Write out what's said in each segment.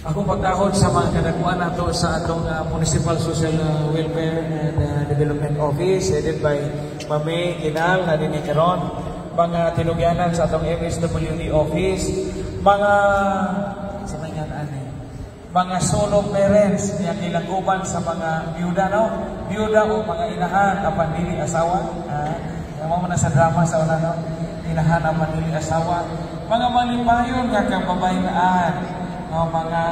Ako pagkahod sa mga kadakuan nato sa atong Municipal Social Welfare and Development Office headed by Mami Kinal na din karon, mga tinugyanan sa atong MSWD Office, mga solo parents nga kilaguban sa mga byuda, no? Byuda o mga inahan apan dili asawa. Mo na sa drama sa una, no? Inahan apan dili asawa. Mga malipayon nga kababayan, mga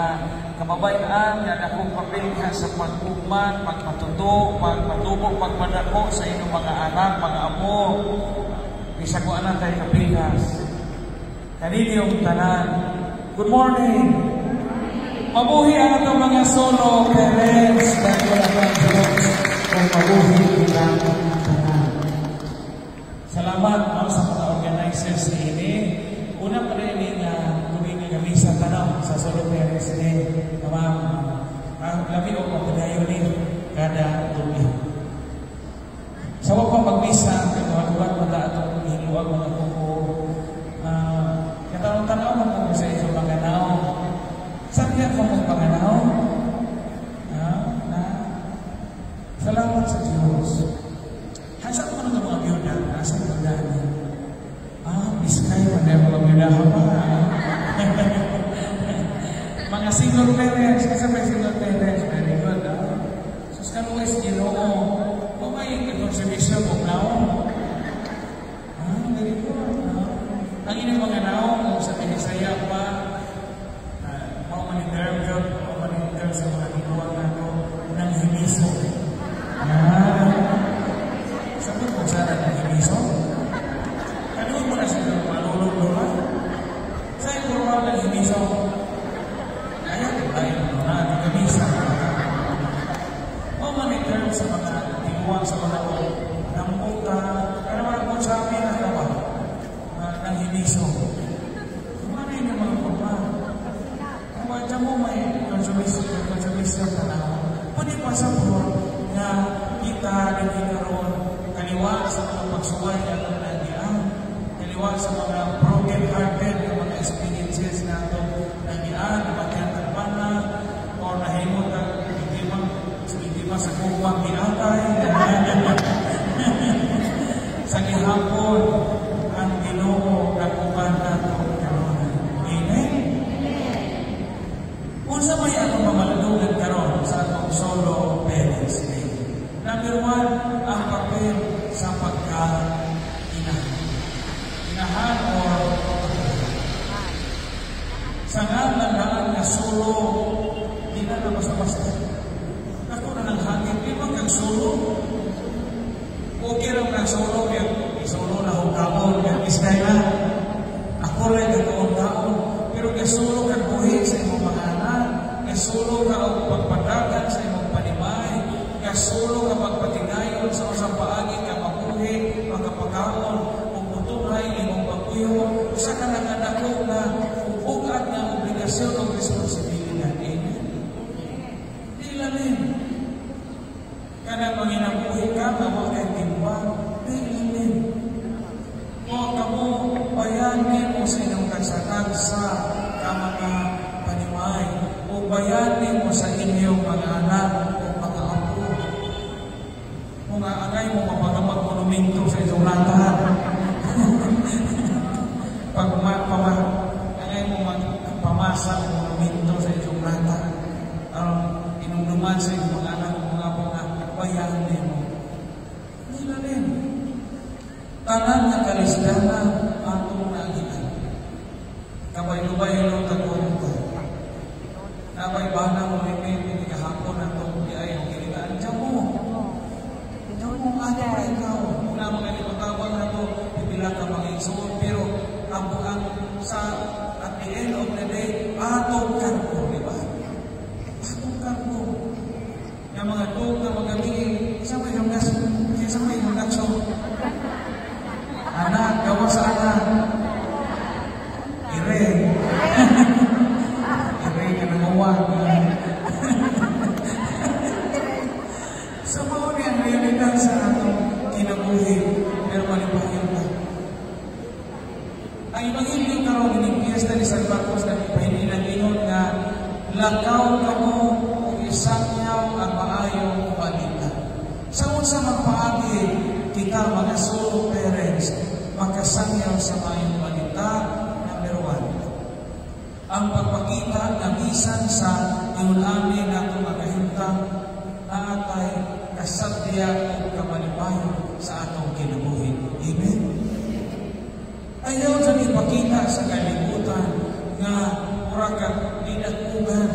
kababayan nga dakong papel sa pagkuman, pagpatuto, pagpatubo, pagpadako sa inyong mga anak, mga apo. Bisa ko anak tayo kapilas. Kanini yung tanan. Good morning. Mabuhi ang itong mga solo parents na kailangan kung mabuhi ilang tanan. Salamat sa mga organizers ini. Una pa rin kumingin kami sa tanong sa solo parents ini. Labi o mapadayo ni kada tubi. Sa wag pang magbisa, kagawa-gawa mo na itong hiluwag mga kuko. Katanong-tanaw mo kung sa inyong mga naong. Saan yan kung mong panganaw? Salamat sa Diyos. Hasa ko mga mga byuda, nasa magdaan niya. Biskay, wala mga byuda pa. Mga single parents, kasi may single parents, very good. Sus kaluwes, ginoo. Kung may conservation mo naong. Very good. Ang inyong mga naong, sa Pinisaya pa, sa mga hinuwag nato ng himiso. Sabi ko sana ng himiso? Kanuhin mo na sila malulog-lula? Sa'yo kurwa ng himiso? Ayaw na, di kamisa. O maniterm sa mga hinuwag sa mga ng puta, kaya naman po sa amin na naman ng himiso. Kumano yun yung mga kurwa? Kaya dyan mo may konsumisyon tanaw. Pwede pa sa buwan na kita nagkikaroon kaliwa sa mga pagsuway at nagian, kaliwa sa mga broken-hearted na mga experiences na ito nagian, nabagyang tagpana, o nahimot ang hindi sa kumang giatay, sa gihapon ang Ginoo kakuban nato karon. Amen? Unsa may atong mamaladungan karon sa atong solo parents day. Number 1, ang papel sa pagka-inahan. Inahan o sa ngalan na solo, di na basta-basta. Ako na ng hangin, di ba kang solo? Okay lang ng solo, solo na hukawon, yung iskay na. Ako lang nagkaon-kaon, pero kasolo kang buhi sa imong mga anak, kasolo ka o pagpadagan sa imong panimay, kasolo ka pagpatigayon sa usang paagi ka mabuhi, magkapagkaon, kung utuhay, imong papuyo, usa ka lang nadako na ubugat na obligasyon o responsibilidad. Amen? Di lalim. Kana manginabuhi ka, mawa kay timba, di lalim. O kamo, bayanin mo sa inyong kagsakagsa ka mga panimay, o bayanin mo sa inyong mga anak o mga apo. Kung angay mo mapagamag monumento sa inyong latahan. Angay mo magpamasa ang monumento sa inyong latahan. Inunduman sa inyong mga anak o mga apo na bayanin mo. Nilalim. Tanan na kalisdanan atong nagian. Kabay-lubay-lo tagpuan ko. Nabay-bana mo rin hindi kahapon atong diay ang kilitaan. Diyan mo, ano pa ikaw? Una mga nipatawag na ito, ibilang ka mga igsoon, pero ang sa at the end of the day, atong karpo, di ba? Atong karpo. Yung mga tog na magaling, isa may yung nakso. Anak, gawa sa anak. Ire ka nangawan. Sa mga ang realidad sa atong kinabuhi, pero malipahin pa. Ang ibang hindi karoon, ining piyesta ni San Marcos na pahindinan ingon nga lakaw ka mo kung isangyaw ang maayong balita. Sa unsa magpaagi kita mga solo parents makasangyaw sa maayong balita. Number 1, ang pagpakita na bisan sa iulami na itong makahintang na atay kasadya o kamalipayon sa atong kinabuhi. Amen? Ayaw sa ipakita sa kalibutan nga muragang dinakugan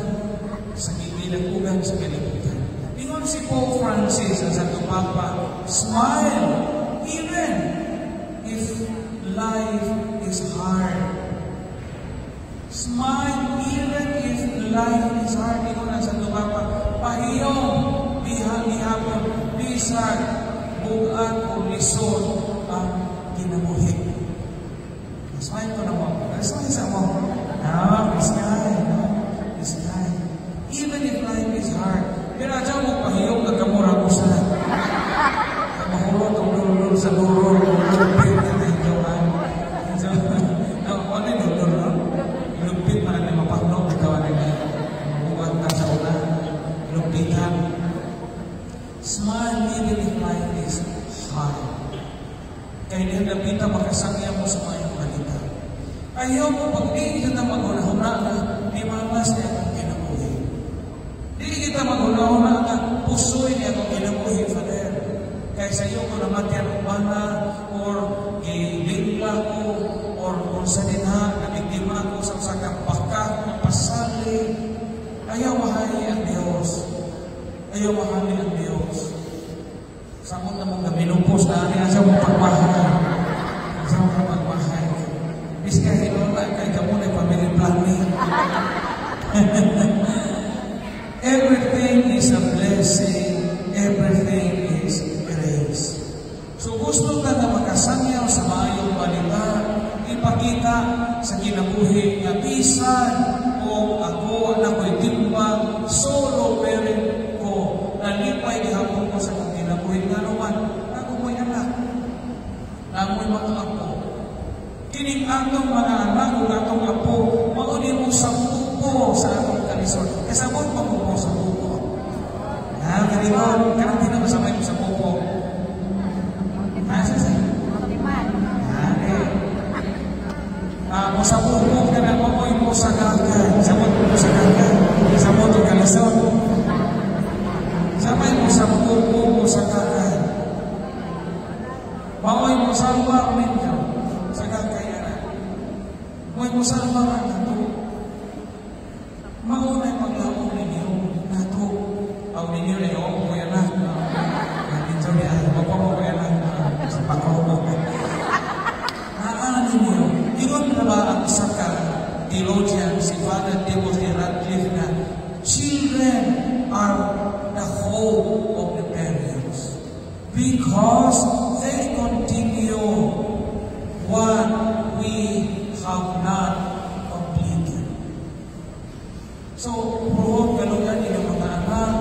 sa kalibutan. Ingon si Pope Francis sa Santo Papa, smile even if life is hard. Smile even if life is hard. Ingon ang Santo Papa, pahiyong bihang-ihapon, bisag, bugat o lisod ang kinabuhi. Smile ko na mo. Smile sa mo. This guy. Even if life is hard. Pero adyaw mo pahiyong kagamura ko sa mahulot ang lulul sa lurol. Lupit na naigawan. So, ano yung lulul? Lupit na na mapaklong. Ikaw na mabuhat ka sa una. Lupitan. Smile even if life is hard. Kaya nilapita makasangya mo sa mayang balita. Ayaw mo pag di kita maghuna-huna na di mamas niya akong kinabuhi. Di kita maghuna-huna na pusoy niya akong kinabuhi, Father. Kaya sa iyo ko naman yan umana or ilingla ko or kung sa dinha nabiktima ko sa kapakak na pasali. Ayaw mahali ang Diyos. Ayaw mahali ang Diyos. Samot na mong minupos na niya sa mong pagbahay. Sa mong pagbahay. Bis kaya hinula, kaya ka muna family planning. Everything is a blessing. Everything is grace. So gusto ka na makasangyaw sa maayong balita, ipakita sa kinabuhi nga bisan o ako na ko'y timbang, solo parent ko, nalipay gihapon ko sa kinabuhi nga naman, ako mo'y anak, na mo'y mga apo. Kining atong mga anak o atong apo, mauni mo sa buko sa atong kalisod. Kasabot pa mo sa buko. Kaliman, karang tinamasabay mo sa buko. Sa mo sa buko, kanang mamoy mo sa gagay. Sabot mo sa gagay. Sa mo itong kalisod. Sabay mo sa buko mo sa gagay. Mamoy mo sa luwa, sa gagay. Huwag mo sa mga nato. Maunay paglaong ninyo nato. Ang ninyo na yung mga anak. Ito niya, magpapawag anak sa pagkawag. Naalan ninyo, ingon na ba ang isa ka theologian, si Father Timothy Radcliffe na children are the hope of the parents because they continue what we have not completed. So, puhod kalugan yung mga anak,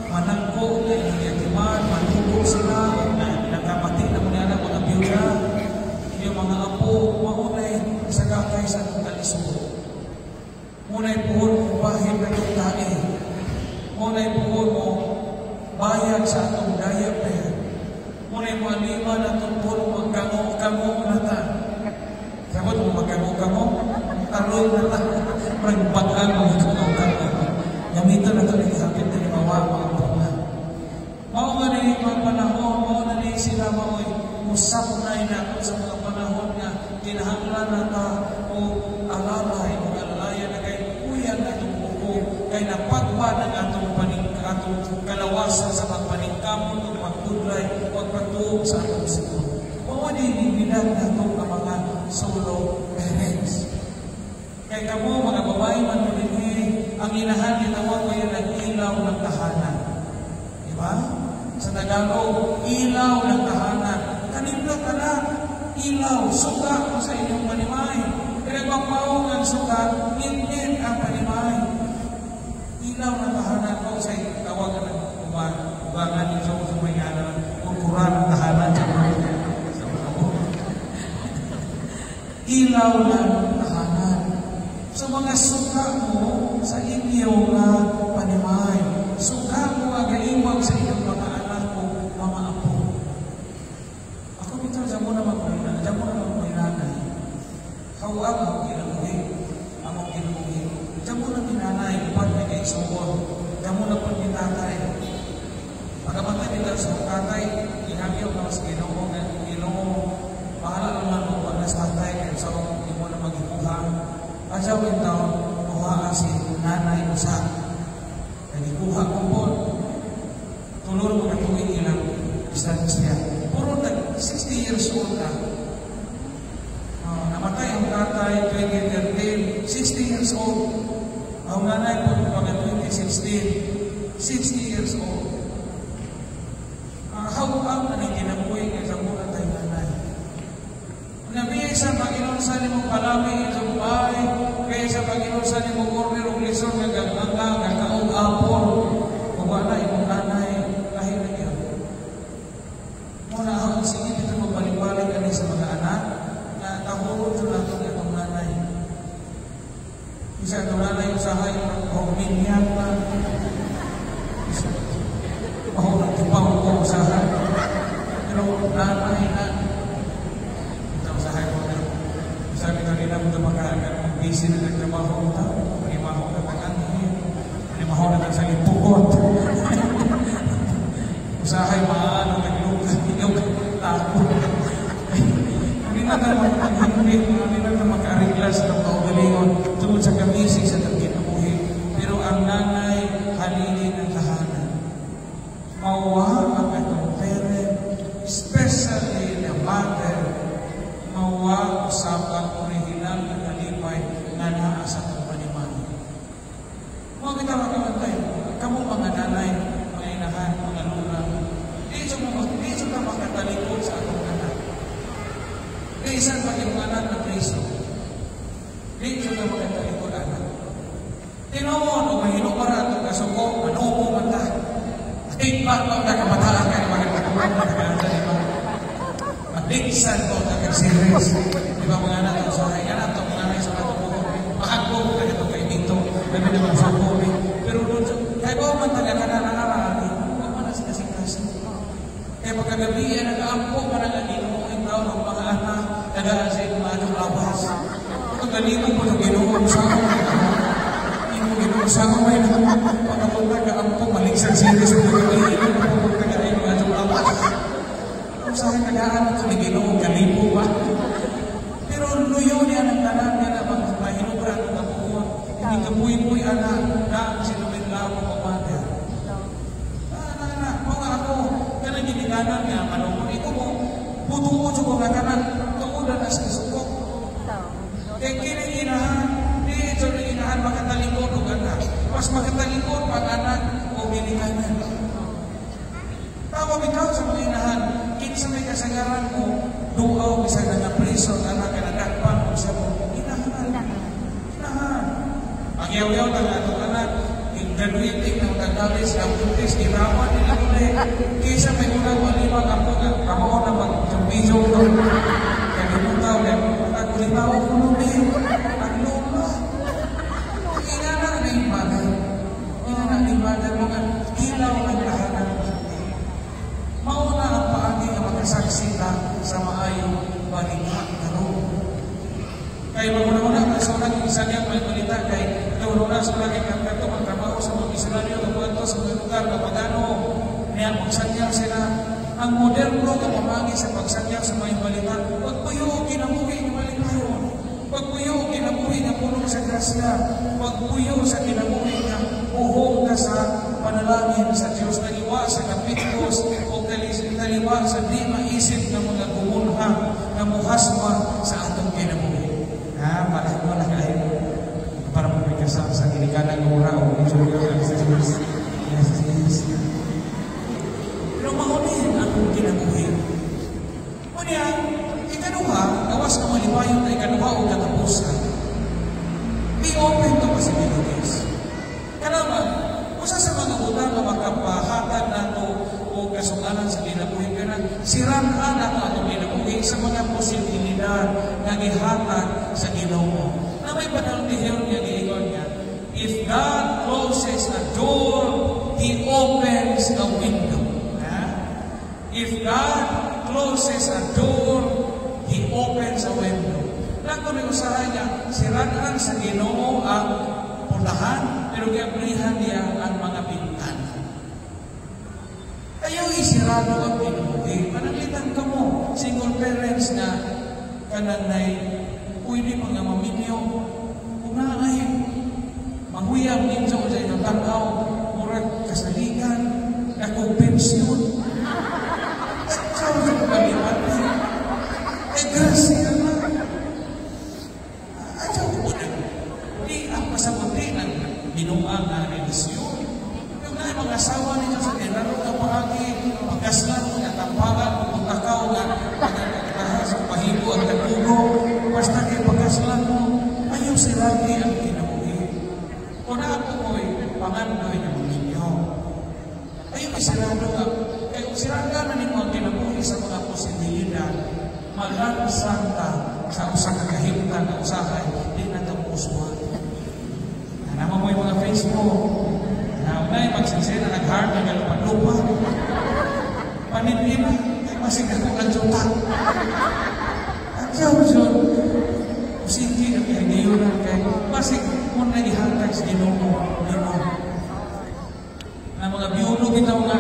manangko na yung yatiman, manungko sila, nagkapatid na mga anak, mga biura, yung mga apo, maunay, sagakay sa kalisod. Munay puhod mo bahid na itong tae. Munay puhod mo bayad sa itong diaper. Munay mo anima na itong puhod mo magkamo na ta. Sabot mo magkamo-kamo, tarong na ta, pagbagaan mo magkamo-kamo. Gamitan na ito nagsapit na limawa, mga puna. Mao nga na yung mga panahon, mao na rin sila mao'y musap na inato sa mga panahon nga kinahanglan na ta o alalay, o alalaya na kay kuyan na itong buko, kay napagba na atong kalawasan sa magpaningkamon o magkudlay o pagtuog sa atong siguro. Mao na yung binag na itong mga solo parents. Kaya kamo mga babae manuningin, ang inahan ginawa ko yung nag-ilaw ng tahanan. Diba? Sa Tagalog, ilaw ng tahanan. Kanibla ka na, ilaw, suka ko sa inyong panimay. Kaya pagpawag ang suka, ngin-ngin ang panimay. Ilaw ng tahanan ko sa tawagan ng ubangan yung sa may kukuran ng tahanan sa mga ilaw ng tahanan. So mga suka mo sa inyong isuon. Kamu na po ni tatay. Pagkamatay nila sa tatay, ihagyaw na sa Ginoo nga Ginoo, bahala naman mo pag nas tatay kaya sa hindi mo na magikuha. Asyaw ito, kuha si nanay mo sa nagikuha ko po. Tulong mo katuwing ilang distansya. Puro nag 60 years old na. Namatay ang tatay 2013, 60 years old. Ang nanay po pag 2016, 60 years old. How na kinabuhi kaya sa muna tayo nanay. Nabiya sa Panginoon sa limong palami sa bahay, kaya sa Panginoon sa limong order o lisor nga gagmanga, kakaog apol, wala imong nanay, lahir na niya. Muna ako, sige dito magbalik-balik ka sa mga anak, na tahulog sa natin itong nanay. Isa itong nanay usahay, huminyan na, mahulog tipang ko usahay. Pero nanay na, ito usahay ko na. Sabi kanina mo ito magkakaroon, busy na nagtrabaho ito, panimaho na pag-anhin, panimaho na sa lipugot. Usahay maano, naglugan, ikaw, tako. Hindi na naman maka-reglas ng kaugalingon tungkol sa kamisi sa tagkinabuhi. Pero ang nanay, halili ng tahanan. Mauwa ang atong parent, especially the mother, mauwa usapang original na kalipay na naa sa kapaniman. Mga kita makimantay, kamu mga nanay, mga inahan, mga luna, di sa makatalikod sa atong anak. Isan pa yung anak na preso. Di sa makatalikod anak. Tinoon o mahinupara itong kasuko, manupo mata. Tigpak mo na kabataan ka, magkakakuha na kaganda. Magdiksan ko na kagsiris. Di ba mga anak sa yan at ang nanay sa matubuho. Makagbo ka ito kay dito. Dami naman sa buhay. Pero doon, kaya ba man talaga na nanarami? Huwag mo na sinasikasin. Kaya pagkagabi, nag-aampo ka na Ginoo ikaw ng mga anak, nagaan sa iyong mga labas. Kung galingon mo ng Ginoo sa ako, hindi mo Ginoo sa ako, may pagkapunta ka-ampo, maliksan siya sa pagkagabi, pagkapunta ka iyong mga labas. Kung saan nagaan ito ni Ginoo, galipo ba? Pero luyo niya ng tanan niya na mahinubra at kapuha. Hindi kapuy-puy anak, na sinumin lang ako pamada. Mga ako, kanang ginikanan niya, manunod ito mo, butuo siya kong nakanan, kaulan as kisukok. Kaya kiniginahan, di ito naginahan, makatalikod o anak. Mas makatalikod pag anak o ginikanan. Tawag ikaw sa mga inahan, kinsa may kasagaran mo, duaw, isa na na-preso, anak ka nagakpan, o siya mo, inahan. Pag-yaw-yaw na nga itong anak, graduating ng Tagdalis, ang buntis, irawan nila ulit. Kaysa may unang malimang ako na kamo na mag-video ko. Kaya ginutaw, nag-ulimaw ko nung ang luma. Inana na yung mother. Inana na yung mother, mga ilaw ng tahanan. Mauna ang paagi na magkasaksi na sa maayong balikat na roon. Kaya maguna-una, sa unang isa niya may balita kay Turuna sa lagi kang ito magtrabaho sa mga Israelyo na buwan sa mga lugar na pagano niya magsadyang sila ang moderno na pamagi sa pagsadyang sa mga balita. Huwag po yung kinabuhi ng malikayon. Huwag po yung kinabuhi na punong sa grasya. Huwag po yung sa kinabuhi na uhong na sa panalangin sa Diyos na iwa sa kapitos o taliwa sa di maisip ng mga gumunha na muhasma sa atong kinabuhi. Palang mo na kayo para magpikasama sa kinikanan ng mura o itsura ng sa Diyos. Yes. Pero mahunin ang kinabuhi. Unya, ikaduha, gawas ka maliwayon na ikaduha o katapusan. Be open to possibilities. Kanaman, usa sa mga utang na makapahatag nato o kasulanan sa kinabuhi ka na siraan ang atong kinabuhi sa mga posibilidad na gihatag sa Ginoo. Na may panalitihin niya giingon niya, if God closes a door, He opens a window. If God closes a door, He opens a window. Nako ni usahay niya, siraan sa Ginoo ang pulahan, pero gabrihan sirado ang kinabuhi. Manalitan ka mo, single parents na kananay, pwede mga maminyo, kung na ay manguyang ninyo sa inyong tanaw, murag kasaligan, ako pensyon. At saan sa pagaliman eh? Eh, grasya na. At saan ko na, di ang pasabuti ng binuang na relisyon. Yung na mga asawa ninyo sa tinarong na paagi, pagkaslan mo na tampagan, pagkakaw na pagkakahas, pahibo ang natugo, basta kayo pagkaslan mo, ayaw silagi ang kinabuhi. Kung na ako mo'y pangandoy ng ninyo, ayaw isirado ka, kaya sirada na ninyo ang kinabuhi sa mga posibilidad, malansang ka sa usang kakahimtan na usahay, di na tapusuhan. Naman mo yung mga Facebook, na unay magsinsira nag-hard na galupad-lupa. Paninina, ay masig ako ng juta. At yun, sige ang kahinayunan kay masig mo na ihatag sa ginoo. Na mga biyuno bitaw nga,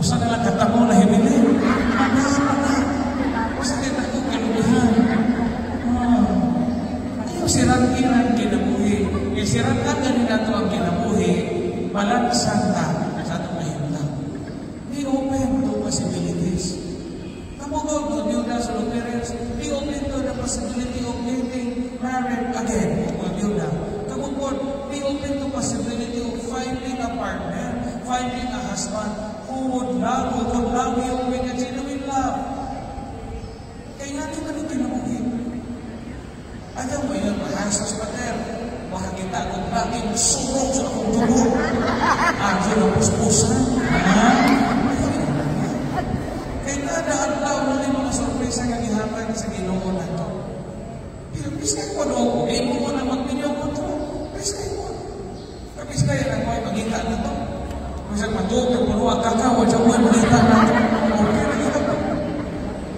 usa na lang katamo na himili. Usa kita ko kalubihan. Ayaw sirat-iran kinabuhi. Kaya sirat-an ganin nato ang kinabuhi, balansan ta sa itong mahimlang. Be open to possibilities. Kamugod to new national parents, be open to the possibility of getting married again. Kamugod, be open to possibility of finding a partner, finding a husband who could love you with a genuine love. Kaya natin ka rin kinabuhi. Ayaw mo yun, mahasas pater. Makakita kong laging surong sa akong dugo. Ayaw na puspusan. Kaya nadaadlaw mo rin mga sorpresa nga gihatag sa Ginoo na ito. Piskay ko no, hindi mo na magpinyo ko ito. Piskay ko. Piskay na ko ay magita na ito. Masang matutog, maluwag kakawa, siya mo ay magita na ito. Okay na ito.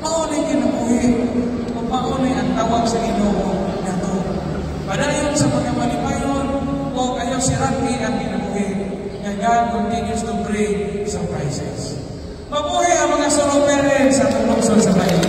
Maunay kinabuhi. Maunay ang tawag sa Ginoo na ito. Padayon sa mga malipayon, o ayaw sirati ang kinabuhi. Na God continues to bring surprises. Mabuhay ang mga solo parents sa tulong sa bayan.